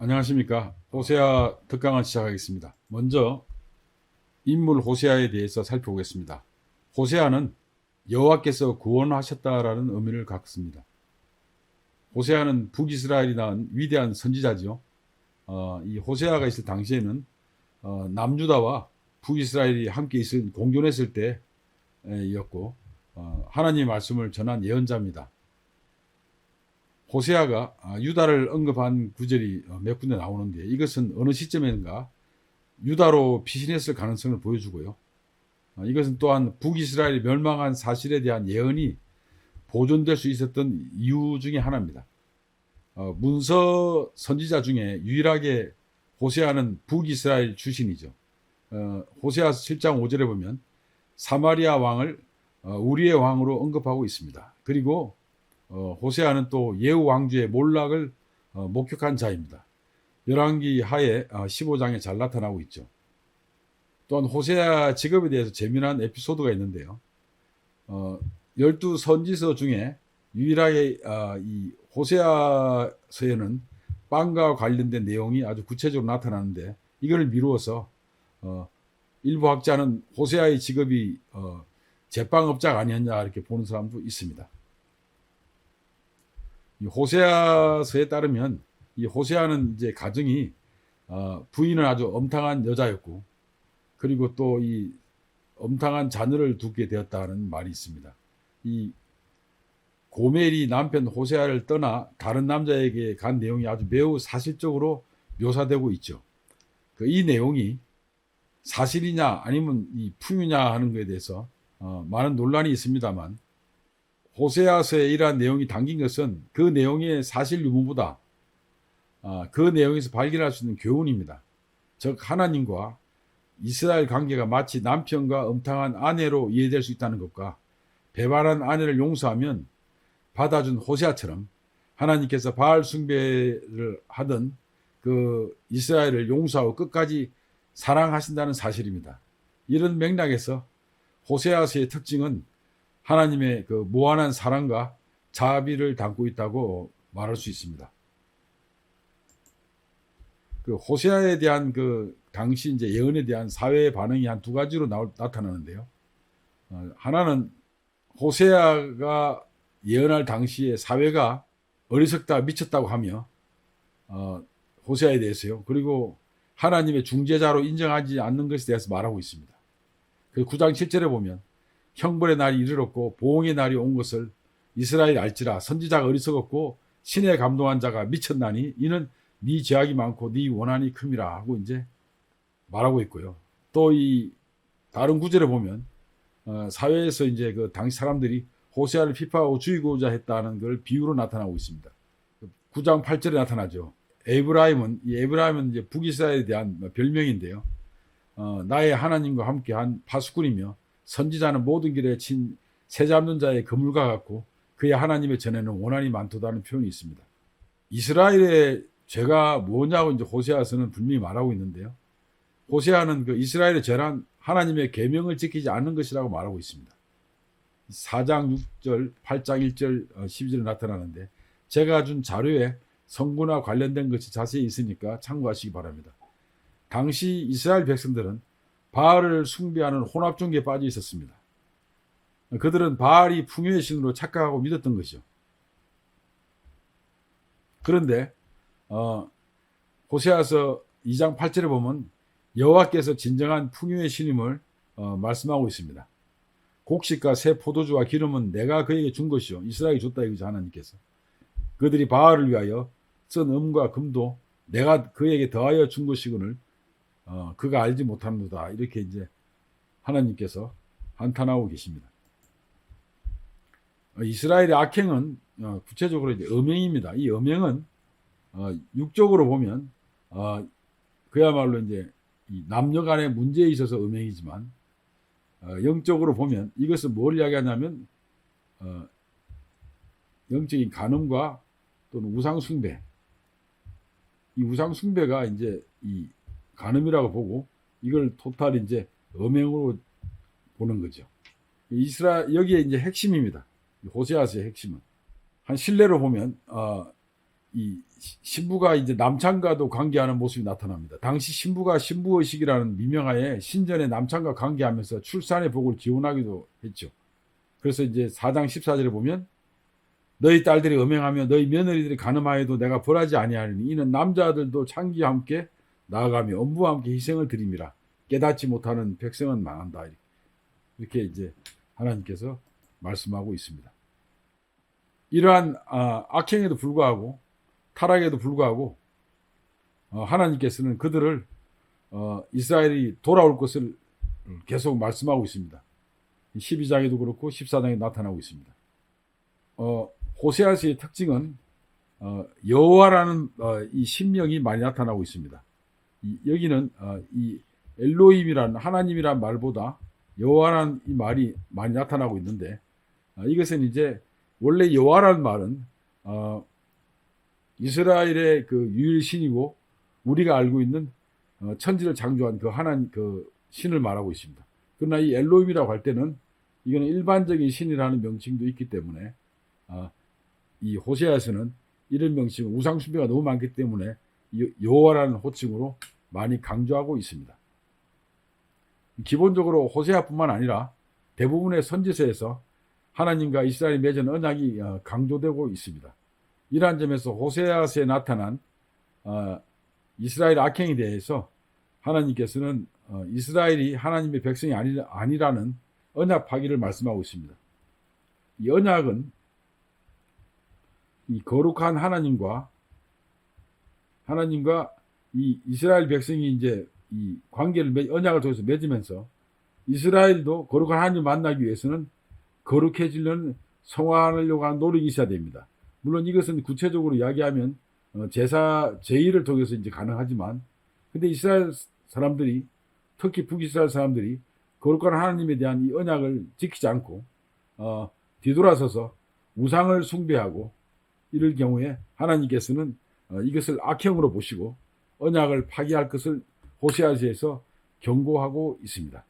안녕하십니까. 호세아 특강을 시작하겠습니다. 먼저 인물 호세아에 대해서 살펴보겠습니다. 호세아는 여호와께서 구원하셨다라는 의미를 갖습니다. 호세아는 북이스라엘이 낳은 위대한 선지자죠. 이 호세아가 있을 당시에는 남유다와 북이스라엘이 함께 공존했을 때였고 하나님의 말씀을 전한 예언자입니다. 호세아가 유다를 언급한 구절이 몇 군데 나오는데 이것은 어느 시점인가 유다로 피신했을 가능성을 보여주고요. 이것은 또한 북이스라엘이 멸망한 사실에 대한 예언이 보존될 수 있었던 이유 중에 하나입니다. 문서 선지자 중에 유일하게 호세아는 북이스라엘 출신이죠. 호세아서 7장 5절에 보면 사마리아 왕을 우리의 왕으로 언급하고 있습니다. 그리고 호세아는 또 예후 왕조의 몰락을 목격한 자입니다. 열왕기 하에 15장에 잘 나타나고 있죠. 또한 호세아 직업에 대해서 재미난 에피소드가 있는데요. 12선지서 중에 유일하게 이 호세아서에는 빵과 관련된 내용이 아주 구체적으로 나타나는데 이걸 미루어서 일부 학자는 호세아의 직업이 제빵업자가 아니었냐 이렇게 보는 사람도 있습니다. 이 호세아서에 따르면 이 호세아는 이제 가정이 부인은 아주 엄탕한 여자였고 그리고 또 이 엄탕한 자녀를 두게 되었다는 말이 있습니다. 이 고멜이 남편 호세아를 떠나 다른 남자에게 간 내용이 아주 매우 사실적으로 묘사되고 있죠. 이 내용이 사실이냐 아니면 이 풍유냐 하는 것에 대해서 많은 논란이 있습니다만 호세아서에 이러한 내용이 담긴 것은 그 내용의 사실 유무보다 그 내용에서 발견할 수 있는 교훈입니다. 즉 하나님과 이스라엘 관계가 마치 남편과 엄탕한 아내로 이해될 수 있다는 것과 배반한 아내를 용서하면 받아준 호세아처럼 하나님께서 바알 숭배를 하던 그 이스라엘을 용서하고 끝까지 사랑하신다는 사실입니다. 이런 맥락에서 호세아서의 특징은 하나님의 그 무한한 사랑과 자비를 담고 있다고 말할 수 있습니다. 그 호세아에 대한 그 당시 이제 예언에 대한 사회의 반응이 한 두 가지로 나타나는데요. 하나는 호세아가 예언할 당시에 사회가 어리석다 미쳤다고 하며 호세아에 대해서요. 그리고 하나님의 중재자로 인정하지 않는 것에 대해서 말하고 있습니다. 그 9장 7절에 보면 형벌의 날이 이르렀고 보응의 날이 온 것을 이스라엘이 알지라 선지자가 어리석었고 신에 감동한 자가 미쳤나니 이는 네 죄악이 많고 네 원한이 큼이라 하고 이제 말하고 있고요. 또 이 다른 구절에 보면 사회에서 이제 그 당시 사람들이 호세아를 피파하고 죽이고자 했다는 걸 비유로 나타나고 있습니다. 9장 8절에 나타나죠. 에브라임은 이제 북이스라엘에 대한 별명인데요. 나의 하나님과 함께한 파수꾼이며 선지자는 모든 길에 친 새 잡는 자의 그물과 같고 그의 하나님의 전에는 원한이 많도다는 표현이 있습니다. 이스라엘의 죄가 뭐냐고 이제 호세아서는 분명히 말하고 있는데요. 호세아는 그 이스라엘의 죄란 하나님의 계명을 지키지 않는 것이라고 말하고 있습니다. 4장 6절, 8장 1절, 12절에 나타나는데 제가 준 자료에 성구나 관련된 것이 자세히 있으니까 참고하시기 바랍니다. 당시 이스라엘 백성들은 바알을 숭배하는 혼합종교에 빠져 있었습니다. 그들은 바알이 풍요의 신으로 착각하고 믿었던 것이죠. 그런데 호세아서 2장 8절에 보면 여호와께서 진정한 풍요의 신임을 말씀하고 있습니다. 곡식과 새 포도주와 기름은 내가 그에게 준 것이요 이스라엘이 줬다 이거죠. 하나님께서 그들이 바알을 위하여 쓴 음과 금도 내가 그에게 더하여 준 것이거늘 그가 알지 못하는도다 이렇게 이제 하나님께서 한탄하고 계십니다. 이스라엘의 악행은 구체적으로 이제 음행입니다. 이 음행은 육적으로 보면 그야말로 이제 이 남녀 간의 문제에 있어서 음행이지만 영적으로 보면 이것은 뭘 이야기하냐면 영적인 간음과 또는 우상숭배, 이 우상숭배가 이제 이 간음이라고 보고 이걸 토탈 이제 음행으로 보는 거죠. 여기에 이제 핵심입니다. 호세아서의 핵심은 한 신뢰로 보면 이 신부가 이제 남창과도 관계하는 모습이 나타납니다. 당시 신부가 신부의식이라는 미명하에 신전의 남창과 관계하면서 출산의 복을 기원하기도 했죠. 그래서 이제 4장 14절에 보면 너희 딸들이 음행하며 너희 며느리들이 간음하여도 내가 벌하지 아니하리니 이는 남자들도 창기와 함께 나아가며 엄부와 함께 희생을 드림이라. 깨닫지 못하는 백성은 망한다. 이렇게 이제 하나님께서 말씀하고 있습니다. 이러한 악행에도 불구하고 타락에도 불구하고 하나님께서는 그들을 이스라엘이 돌아올 것을 계속 말씀하고 있습니다. 12장에도 그렇고 14장에 나타나고 있습니다. 호세아서의 특징은 여호와라는 이 신명이 많이 나타나고 있습니다. 여기는 이 엘로힘이라는 하나님이란 말보다 여호와라는 이 말이 많이 나타나고 있는데 이것은 이제 원래 여호와라는 말은 이스라엘의 그 유일신이고 우리가 알고 있는 천지를 창조한 그 하나님 그 신을 말하고 있습니다. 그러나 이 엘로힘이라고 할 때는 이거는 일반적인 신이라는 명칭도 있기 때문에 이 호세아서는 이런 명칭 우상 숭배가 너무 많기 때문에 여호와라는 호칭으로 많이 강조하고 있습니다. 기본적으로 호세아뿐만 아니라 대부분의 선지서에서 하나님과 이스라엘이 맺은 언약이 강조되고 있습니다. 이러한 점에서 호세아서에 나타난 이스라엘 악행에 대해서 하나님께서는 이스라엘이 하나님의 백성이 아니라는 언약 파기를 말씀하고 있습니다. 이 언약은 이 거룩한 하나님과 이 이스라엘 백성이 이제 이 관계를 언약을 통해서 맺으면서 이스라엘도 거룩한 하나님을 만나기 위해서는 거룩해지려는 성화하려고 하는 노력이 있어야 됩니다. 물론 이것은 구체적으로 이야기하면 제의를 통해서 이제 가능하지만, 근데 이스라엘 사람들이 특히 북이스라엘 사람들이 거룩한 하나님에 대한 이 언약을 지키지 않고 뒤돌아서서 우상을 숭배하고 이럴 경우에 하나님께서는 이것을 악행으로 보시고 언약을 파기할 것을 호세아서에서 경고하고 있습니다.